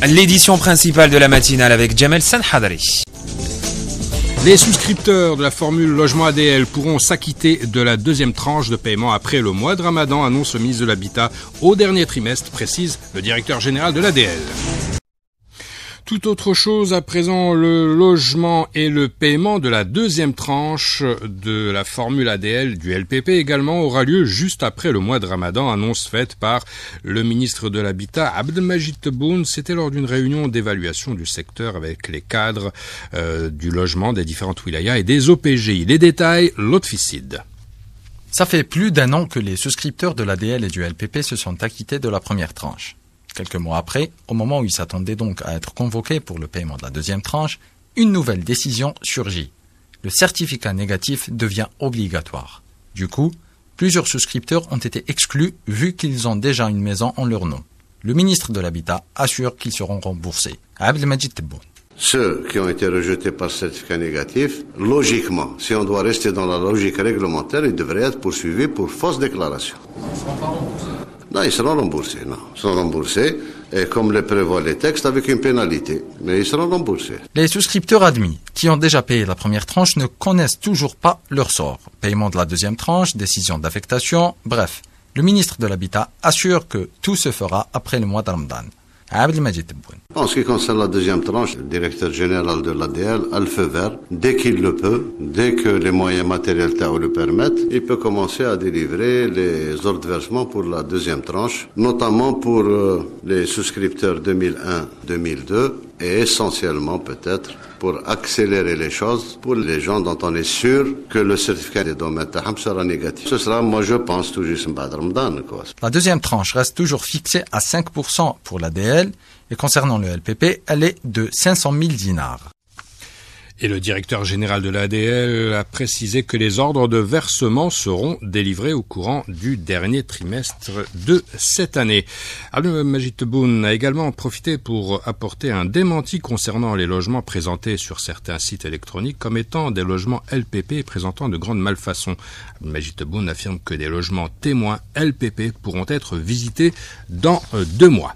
L'édition principale de la matinale avec Jamel Sanhadri. Les souscripteurs de la formule logement ADL pourront s'acquitter de la deuxième tranche de paiement après le mois de Ramadan, annonce le ministre de l'Habitat au dernier trimestre, précise le directeur général de l'ADL. Tout autre chose à présent, le logement et le paiement de la deuxième tranche de la formule ADL du LPP également aura lieu juste après le mois de Ramadan, annonce faite par le ministre de l'Habitat Abdelmajid Tebboune. C'était lors d'une réunion d'évaluation du secteur avec les cadres du logement des différentes wilayas et des OPGI. Les détails, Lotfi Sid. Ça fait plus d'un an que les souscripteurs de l'ADL et du LPP se sont acquittés de la première tranche. Quelques mois après, au moment où ils s'attendaient donc à être convoqués pour le paiement de la deuxième tranche, une nouvelle décision surgit. Le certificat négatif devient obligatoire. Du coup, plusieurs souscripteurs ont été exclus vu qu'ils ont déjà une maison en leur nom. Le ministre de l'Habitat assure qu'ils seront remboursés. Abdelmajid Tebboune. Ceux qui ont été rejetés par certificat négatif, logiquement, si on doit rester dans la logique réglementaire, ils devraient être poursuivis pour fausse déclaration. Ils ne seront pas remboursés? Non, ils seront remboursés, Ils seront remboursés, et comme le prévoient les textes, avec une pénalité. Mais ils seront remboursés. Les souscripteurs admis, qui ont déjà payé la première tranche, ne connaissent toujours pas leur sort. Paiement de la deuxième tranche, décision d'affectation, bref. Le ministre de l'Habitat assure que tout se fera après le mois de Ramadan. Abdelmajid Tebboune. En ce qui concerne la deuxième tranche, le directeur général de l'ADL a le feu vert. Dès qu'il le peut, dès que les moyens matériels TAO le permettent, il peut commencer à délivrer les ordres de versement pour la deuxième tranche, notamment pour les souscripteurs 2001-2002 et essentiellement peut-être pour accélérer les choses pour les gens dont on est sûr que le certificat des domaines sera négatif. Ce sera, moi je pense, tout juste pas de Ramadan. La deuxième tranche reste toujours fixée à 5% pour l'ADL et concernant le LPP, elle est de 500 000 dinars. Et le directeur général de l'ADL a précisé que les ordres de versement seront délivrés au courant du dernier trimestre de cette année. Abdelmajid Tebboune a également profité pour apporter un démenti concernant les logements présentés sur certains sites électroniques comme étant des logements LPP et présentant de grandes malfaçons. Abdelmajid Tebboune affirme que des logements témoins LPP pourront être visités dans 2 mois.